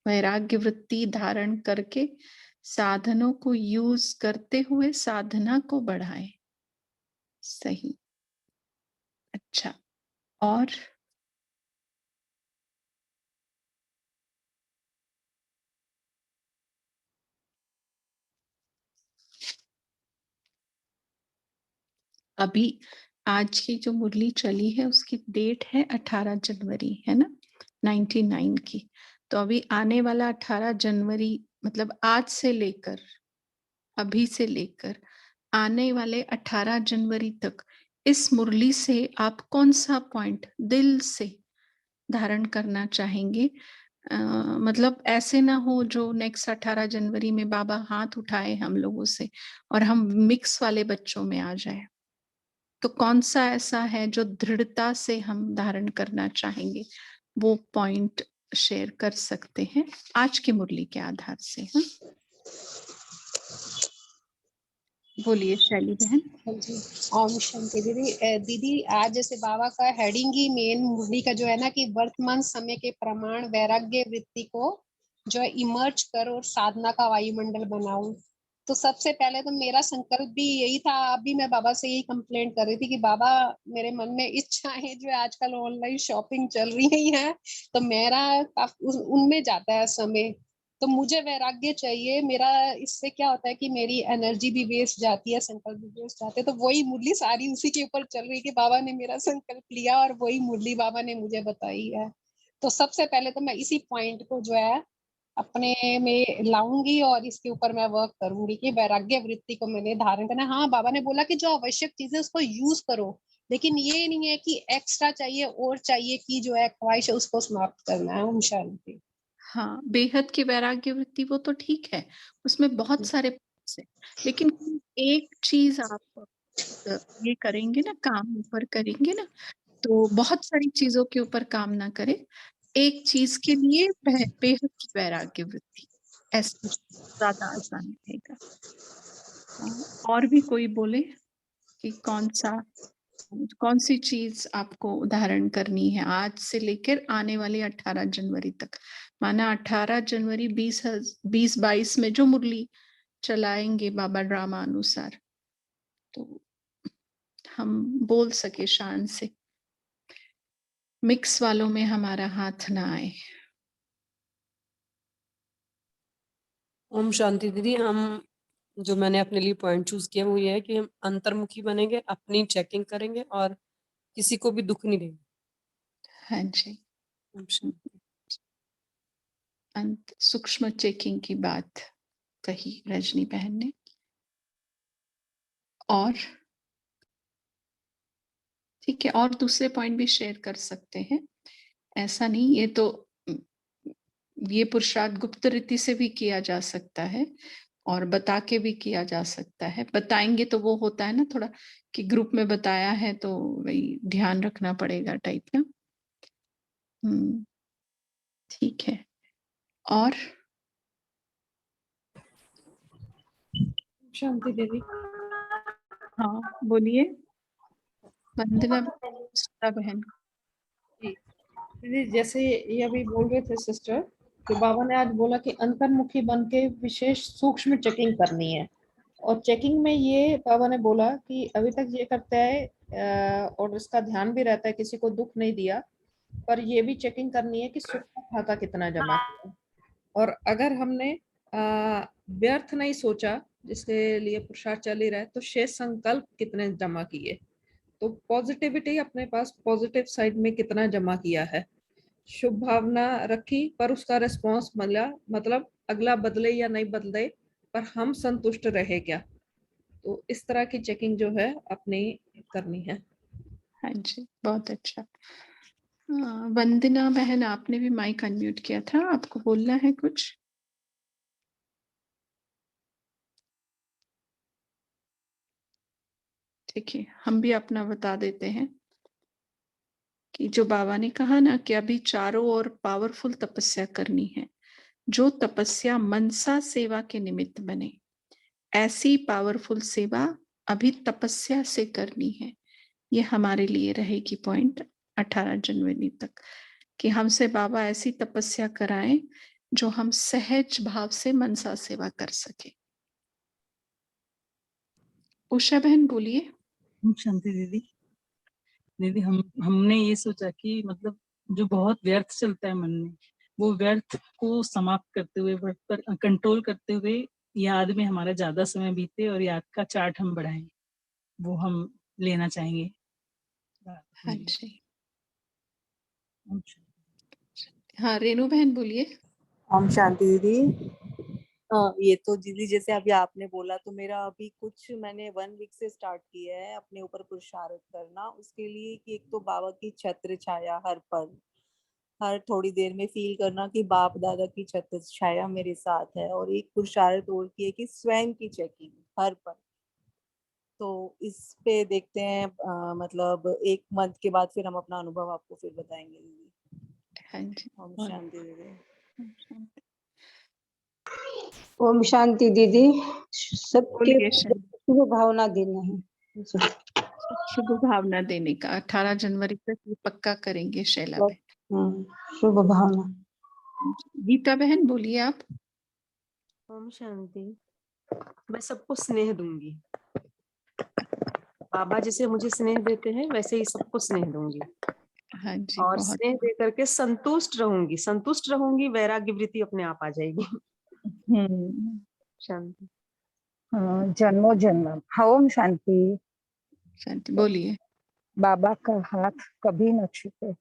वैराग्य वृत्ति धारण करके साधनों को यूज करते हुए साधना को बढ़ाए। सही, अच्छा। और अभी आज की जो मुरली चली है उसकी डेट है 18 जनवरी, है ना, 99 की। तो अभी आने वाला 18 जनवरी मतलब आज से लेकर, अभी से लेकर आने वाले 18 जनवरी तक इस मुरली से आप कौन सा पॉइंट दिल से धारण करना चाहेंगे? मतलब ऐसे ना हो जो नेक्स्ट 18 जनवरी में बाबा हाथ उठाए हम लोगों से और हम मिक्स वाले बच्चों में आ जाए। तो कौन सा ऐसा है जो दृढ़ता से हम धारण करना चाहेंगे, वो पॉइंट शेयर कर सकते हैं आज की मुरली के आधार से। हाँ, बोलिए शैली बहन। हाँ जी, ओम शांति दीदी। दीदी आज जैसे बाबा का हेडिंग ही मेन मुरली का जो है ना कि वर्तमान समय के प्रमाण वैराग्य वृत्ति को जो है इमर्ज कर और साधना का वायुमंडल बनाऊं। तो सबसे पहले तो मेरा संकल्प भी यही था। अभी मैं बाबा से यही कंप्लेंट कर रही थी कि बाबा मेरे मन में इच्छाएं जो आजकल ऑनलाइन शॉपिंग चल रही है तो मेरा उनमें जाता है समय। तो मुझे वैराग्य चाहिए। मेरा इससे क्या होता है कि मेरी एनर्जी भी वेस्ट जाती है, संकल्प भी वेस्ट जाते हैं। तो वही मुरली सारी उसी के ऊपर चल रही है कि बाबा ने मेरा संकल्प लिया और वही मुरली बाबा ने मुझे बताई है। तो सबसे पहले तो मैं इसी पॉइंट को जो है अपने में लाऊंगी और इसके ऊपर मैं वर्क करूंगी कि वैराग्य वृत्ति को मैंने धारण करना। हाँ, बाबा ने बोला कि जो आवश्यक चीजें उसको यूज करो, लेकिन ये नहीं है कि एक्स्ट्रा चाहिए और चाहिए कि जो है ख्वाहिश है उसको समाप्त करना है। ओम शांति। हाँ, बेहद की वैराग्य वृत्ति वो तो ठीक है, उसमें बहुत सारे parts हैं, लेकिन एक चीज आप ये करेंगे ना, काम ऊपर करेंगे ना, तो बहुत सारी चीजों के ऊपर काम ना करें, एक चीज के लिए बेहद की वैराग्य वृत्ति, ऐसा ज्यादा आसान रहेगा। और भी कोई बोले कि कौन सी चीज आपको उदाहरण करनी है आज से लेकर आने वाले 18 जनवरी तक। माना 18 जनवरी 2022 में जो मुरली चलाएंगे बाबा ड्रामा अनुसार, तो हम बोल सके शान से, मिक्स वालों में हमारा हाथ ना आए। ओम शांति दीदी। हम जो मैंने अपने लिए पॉइंट चूज किया वो ये है कि हम अंतर्मुखी बनेंगे, अपनी चेकिंग करेंगे और किसी को भी दुख नहीं देंगे। हाँ जी, ओम शांति। अंत सूक्ष्म चेकिंग की बात कही रजनी बहन ने। और ठीक है, और दूसरे पॉइंट भी शेयर कर सकते हैं, ऐसा नहीं, ये तो ये पुरुषार्थ गुप्त रीति से भी किया जा सकता है और बता के भी किया जा सकता है। बताएंगे तो वो होता है ना थोड़ा कि ग्रुप में बताया है तो वही ध्यान रखना पड़ेगा टाइप ना। ठीक है। और शांति देवी। हाँ बोलिए वंदना बहन। दीदी जैसे ये अभी बोल रहे थे सिस्टर कि बाबा ने आज बोला कि अंतर्मुखी बन के विशेष सूक्ष्म चेकिंग करनी है। और चेकिंग में ये बाबा ने बोला कि अभी तक ये करता है और इसका ध्यान भी रहता है किसी को दुख नहीं दिया, पर ये भी चेकिंग करनी है कि सुख का खाता कितना जमा किया। और अगर हमने व्यर्थ नहीं सोचा जिसके लिए पुरुषार्थ चल ही रहा है तो शेष संकल्प कितने जमा किए। तो पॉजिटिविटी अपने पास पॉजिटिव साइड में कितना जमा किया है, शुभ भावना रखी पर उसका रिस्पॉन्स मिला, मतलब अगला बदले या नहीं बदले पर हम संतुष्ट रहे क्या। तो इस तरह की चेकिंग जो है अपनी करनी है। हाँ जी, बहुत अच्छा। वंदना बहन, आपने भी माइक अनम्यूट किया था, आपको बोलना है कुछ? ठीक है, हम भी अपना बता देते हैं कि जो बाबा ने कहा ना कि अभी चारों ओर पावरफुल तपस्या करनी है, जो तपस्या मनसा सेवा के निमित्त बने, ऐसी पावरफुल सेवा अभी तपस्या से करनी है। ये हमारे लिए रहेगी पॉइंट 18 जनवरी तक, कि हमसे बाबा ऐसी तपस्या कराएं जो हम सहज भाव से मनसा सेवा कर सके। उषा बहन बोलिए। शांति दीदी। दीदी हमने ये सोचा कि मतलब जो बहुत व्यर्थ चलता है मन में, वो व्यर्थ को समाप्त करते हुए, व्यर्थ पर कंट्रोल करते हुए याद में हमारा ज्यादा समय बीते और याद का चार्ट हम बढ़ाएं, वो हम लेना चाहेंगे। हाँ जी, हाँ रेणु बहन बोलिए। ओम शांति दीदी। ये तो दीदी जैसे अभी आपने बोला, तो मेरा अभी कुछ मैंने 1 वीक से स्टार्ट किया है अपने ऊपर पुरुषार्थ करना, उसके लिए कि एक तो बाबा की छत्र छाया हर पल, हर थोड़ी देर में फील करना कि बाप दादा की छत्र छाया मेरे साथ है, और एक पुरुषार्थ और की है कि स्वयं की चेकिंग हर पल। तो इस पे देखते हैं, मतलब 1 मंथ के बाद फिर हम अपना अनुभव आपको फिर बताएंगे दीदी। हाँ जी, ओम शांति दीदी। ओम शांति दीदी। सबके बोलिए शांति। शुभ भावना देना है। शुभ भावना देने का 18 जनवरी तक ये पक्का करेंगे शैला बहन। शुभ भावना। गीता बहन बोलिए आप। ओम शांति। मैं सबको स्नेह दूंगी, बाबा जैसे मुझे स्नेह देते हैं वैसे ही सबको स्नेह दूंगी। हाँ जी, और बहुत स्नेह दे करके संतुष्ट रहूंगी, वैराग्य वृत्ति अपने आप आ जाएगी। शांति। जन्मों जन्म। ओम शांति। शांति बोलिए। बाबा का हाथ कभी न छूटे,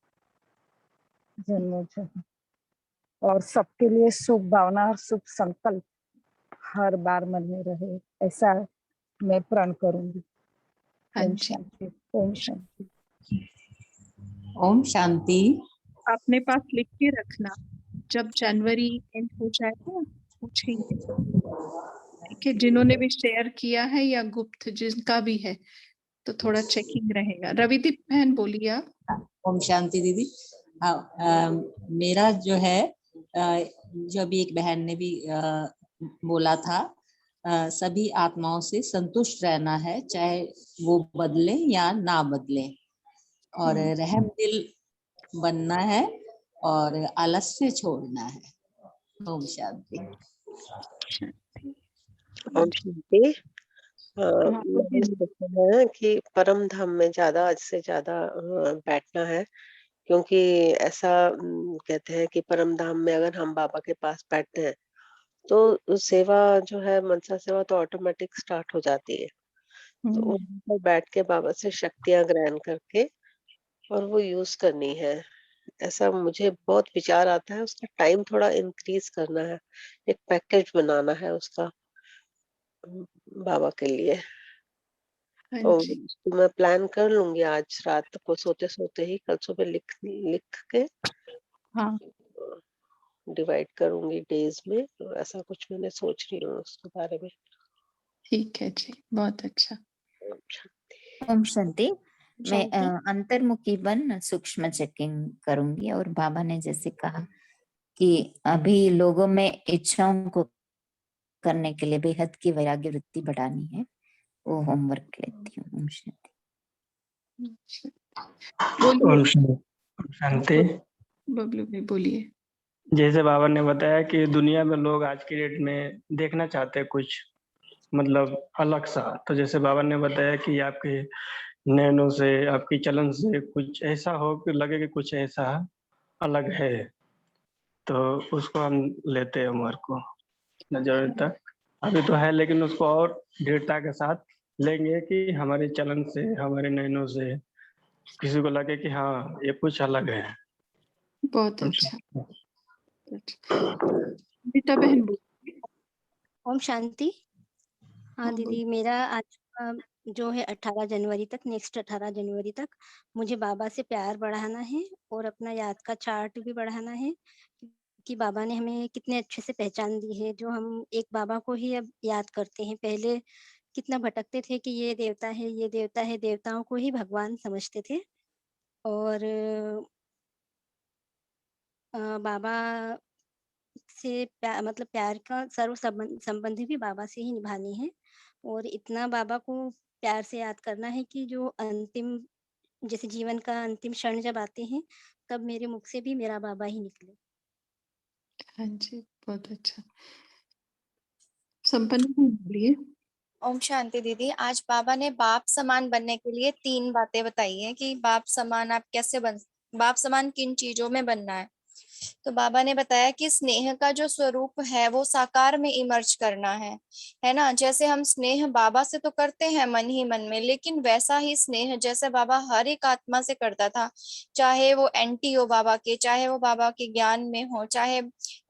जन्मों जन्म। और सबके लिए शुभ भावना और शुभ संकल्प हर बार मन में रहे, ऐसा मैं प्रण करूंगी। ओम शांति। ओम शांति। ओम शांति। अपने पास लिख के रखना, जब जनवरी एंड हो जाएगा पूछेंगे, ठीक है? जिन्होंने भी शेयर किया है या गुप्त जिनका भी है, तो थोड़ा चेकिंग रहेगा। रविदीप बहन बोलिए आप। ओम शांति दीदी। मेरा जो है, जो अभी एक बहन ने भी बोला था, सभी आत्माओं से संतुष्ट रहना है, चाहे वो बदले या ना बदले, और रहम दिल बनना है और आलस्य छोड़ना है। ओम शांति। ओम शांति। मैंने सोचा है कि परम धाम में ज्यादा से ज्यादा बैठना है, क्योंकि ऐसा कहते हैं कि परम धाम में अगर हम बाबा के पास बैठते हैं तो सेवा जो है, मनसा सेवा तो ऑटोमेटिक स्टार्ट हो जाती है। तो वहाँ पर बैठ के बाबा से शक्तियां ग्रहण करके और वो यूज करनी है, ऐसा मुझे बहुत विचार आता है। उसका टाइम थोड़ा इंक्रीज करना है, एक पैकेज बनाना है उसका बाबा के लिए। तो मैं प्लान कर लूंगी आज रात को सोते सोते ही, कल सुबह लिख के हाँ डिवाइड करूंगी डेज में, तो ऐसा कुछ मैंने सोच रही हूँ उसके बारे में। ठीक है जी, बहुत अच्छा। ओम शांति। मैं अंतर्मुखी बन सूक्ष्म चेकिंग करूंगी, और बाबा ने जैसे कहा कि अभी लोगों में इच्छाओं को करने के लिए बेहद की वैराग्य वृत्ति बढ़ानी है, वो होमवर्क लेती हूँ। ओम शांति। बोलिए शांति। बबलू भाई बोलिए। जैसे बाबा ने बताया कि दुनिया में लोग आज की डेट में देखना चाहते हैं कुछ मतलब अलग सा, तो जैसे बाबा ने बताया कि आपके नैनों से, आपकी चलन से कुछ ऐसा हो कि लगे कि कुछ ऐसा अलग है, तो उसको हम लेते हैं उम्र को नजर तक। अभी तो है, लेकिन उसको और दृढ़ता के साथ लेंगे कि हमारे चलन से, हमारे नैनों से किसी को लगे कि हाँ ये कुछ अलग है। बहुत अच्छा। गीता बहन बोलिए। ओम शांति। हाँ हाँ, दीदी, मेरा आज का जो है 18 जनवरी तक, नेक्स्ट 18 जनवरी तक मुझे बाबा से प्यार बढ़ाना है और अपना याद का चार्ट भी बढ़ाना है कि बाबा ने हमें कितने अच्छे से पहचान दी है। जो हम एक बाबा को ही अब याद करते हैं, पहले कितना भटकते थे कि ये देवता है, ये देवता है, देवताओं को ही भगवान समझते थे। और बाबा से मतलब प्यार का सर्व संबंध भी बाबा से ही निभानी है और इतना बाबा को प्यार से याद करना है कि जो अंतिम, जैसे जीवन का अंतिम क्षण जब आते हैं, तब मेरे मुख से भी मेरा बाबा ही निकले। हाँ जी, बहुत अच्छा। संपन्न बोलिए। ओम शांति दीदी। आज बाबा ने बाप समान बनने के लिए 3 बातें बताई हैं कि बाप समान आप कैसे बाप समान किन चीजों में बनना है। तो बाबा ने बताया कि स्नेह का जो स्वरूप है वो साकार में इमर्ज करना है ना। जैसे हम स्नेह बाबा से तो करते हैं मन ही मन में, लेकिन वैसा ही स्नेह जैसे बाबा हर एक आत्मा से करता था, चाहे वो एंटी हो बाबा के, चाहे वो बाबा के ज्ञान में हो, चाहे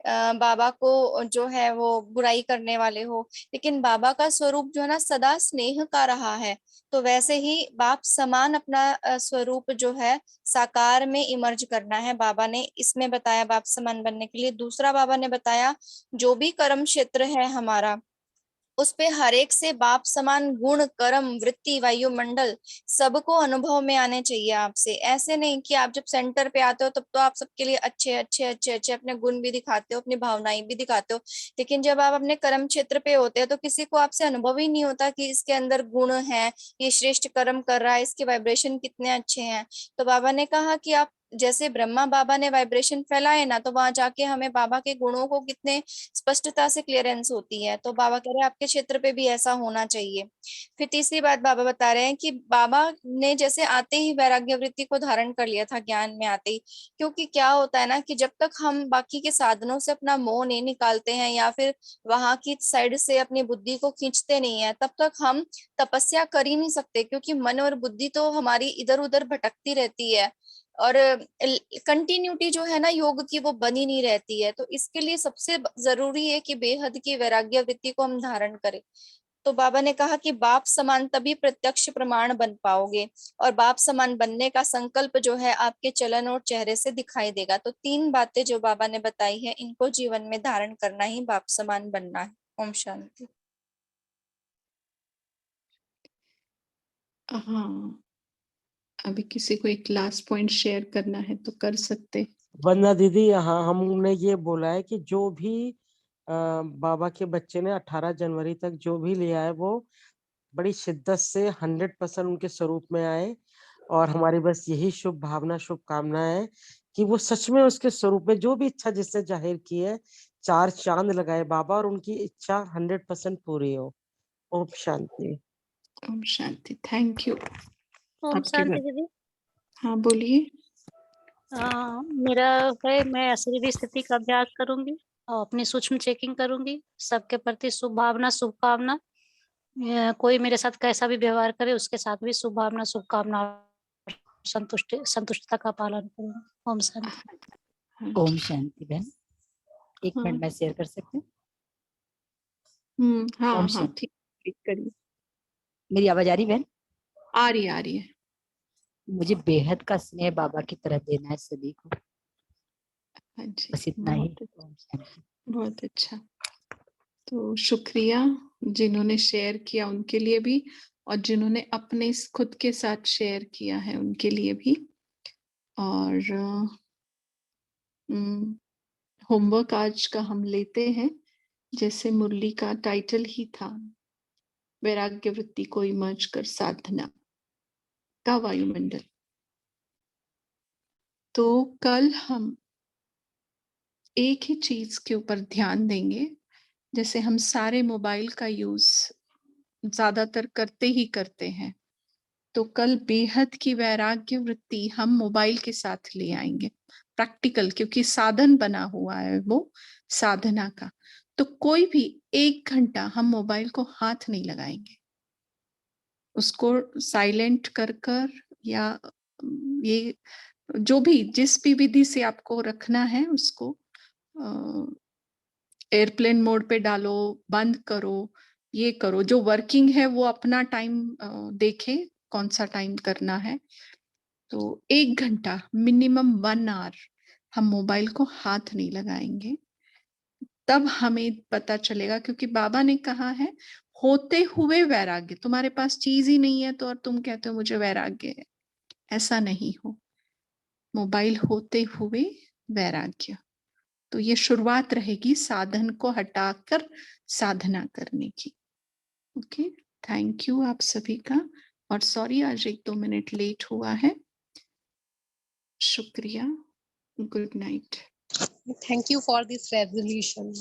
बाबा को जो है वो बुराई करने वाले हो, लेकिन बाबा का स्वरूप जो है ना सदा स्नेह का रहा है। तो वैसे ही बाप समान अपना स्वरूप जो है साकार में इमर्ज करना है, बाबा ने इसमें बताया बाप समान बनने के लिए। दूसरा बाबा ने बताया जो भी कर्म क्षेत्र है हमारा, उस पे हर एक से बाप समान गुण, कर्म, वृत्ति, वायुमंडल सबको अनुभव में आने चाहिए आपसे। ऐसे नहीं कि आप जब सेंटर पे आते हो तब तो आप सबके लिए अच्छे अच्छे अच्छे अच्छे अपने गुण भी दिखाते हो, अपनी भावनाएं भी दिखाते हो, लेकिन जब आप अपने कर्म क्षेत्र पे होते हैं तो किसी को आपसे अनुभव ही नहीं होता कि इसके अंदर गुण है, ये श्रेष्ठ कर्म कर रहा है, इसके वाइब्रेशन कितने अच्छे हैं। तो बाबा ने कहा कि आप जैसे ब्रह्मा बाबा ने वाइब्रेशन फैलाए ना, तो वहां जाके हमें बाबा के गुणों को कितने स्पष्टता से क्लियरेंस होती है। तो बाबा कह रहे हैं आपके क्षेत्र पे भी ऐसा होना चाहिए। फिर तीसरी बात बाबा बता रहे हैं कि बाबा ने जैसे आते ही वैराग्य वृत्ति को धारण कर लिया था ज्ञान में आते ही, क्योंकि क्या होता है ना कि जब तक हम बाकी के साधनों से अपना मोह नहीं निकालते हैं या फिर वहां की साइड से अपनी बुद्धि को खींचते नहीं है, तब तक हम तपस्या कर ही नहीं सकते, क्योंकि मन और बुद्धि तो हमारी इधर उधर भटकती रहती है और कंटिन्यूटी जो है ना योग की वो बनी नहीं रहती है। तो इसके लिए सबसे जरूरी है कि बेहद की वैराग्य वृत्ति को हम धारण करें। तो बाबा ने कहा कि बाप समान तभी प्रत्यक्ष प्रमाण बन पाओगे, और बाप समान बनने का संकल्प जो है आपके चलन और चेहरे से दिखाई देगा। तो 3 बातें जो बाबा ने बताई है, इनको जीवन में धारण करना ही बाप समान बनना है। ओम शांति। हाँ, अभी किसी को एक लास्ट पॉइंट शेयर करना है तो कर सकते। वंदना दीदी, हाँ हमने ये बोला है कि जो भी बाबा के बच्चे ने 18 जनवरी तक जो भी लिया है वो बड़ी शिद्दत से 100% उनके स्वरूप में आए, और हमारी बस यही शुभ भावना, शुभकामना है कि वो सच में उसके स्वरूप में जो भी इच्छा जिसने जाहिर की है 4 चांद लगाए बाबा और उनकी इच्छा 100% पूरी हो। ओम शांति। ओम शांति। Thank you. ओम शांति दीदी। हाँ बोलिए। मेरा है, मैं अशरीरी स्थिति का अभ्यास करूंगी और अपनी सूक्ष्म चेकिंग करूंगी। सबके प्रति शुभ भावना, शुभकामना। कोई मेरे साथ कैसा भी व्यवहार करे उसके साथ भी शुभ भावना, शुभकामना, संतुष्टता का पालन करूंगी। ओम शांति। ओम शांति बहन, 1 मिनट में शेयर कर सकते हैं? हाँ ओम हाँ शांति। ठीक करिए। मेरी आवाज आ रही बहन? आ रही है। मुझे बेहद का स्नेह बाबा की तरह देना है सभी को। हाँ जी, बस इतना ही। बहुत अच्छा। तो शुक्रिया जिन्होंने शेयर किया उनके लिए भी, और जिन्होंने अपने खुद के साथ शेयर किया है उनके लिए भी। और होमवर्क आज का हम लेते हैं, जैसे मुरली का टाइटल ही था, वैराग्य वृत्ति को इमर्ज कर साधना का वायुमंडल। तो कल हम एक ही चीज के ऊपर ध्यान देंगे। जैसे हम सारे मोबाइल का यूज ज्यादातर करते ही करते हैं, तो कल बेहद की वैराग्य वृत्ति हम मोबाइल के साथ ले आएंगे, प्रैक्टिकल, क्योंकि साधन बना हुआ है वो साधना का। तो कोई भी 1 घंटा हम मोबाइल को हाथ नहीं लगाएंगे, उसको साइलेंट कर या ये जो भी जिस भी विधि से आपको रखना है उसको एयरप्लेन मोड पे डालो, बंद करो, ये करो। जो वर्किंग है वो अपना टाइम देखे कौन सा टाइम करना है। तो 1 घंटा मिनिमम 1 आवर हम मोबाइल को हाथ नहीं लगाएंगे, तब हमें पता चलेगा। क्योंकि बाबा ने कहा है होते हुए वैराग्य, तुम्हारे पास चीज ही नहीं है तो और तुम कहते हो मुझे वैराग्य है, ऐसा नहीं हो। मोबाइल होते हुए वैराग्य। तो ये शुरुआत रहेगी साधन को हटाकर साधना करने की। ओके, थैंक यू आप सभी का। और सॉरी आज 1-2 मिनट लेट हुआ है। शुक्रिया, good night. Thank you for this resolution.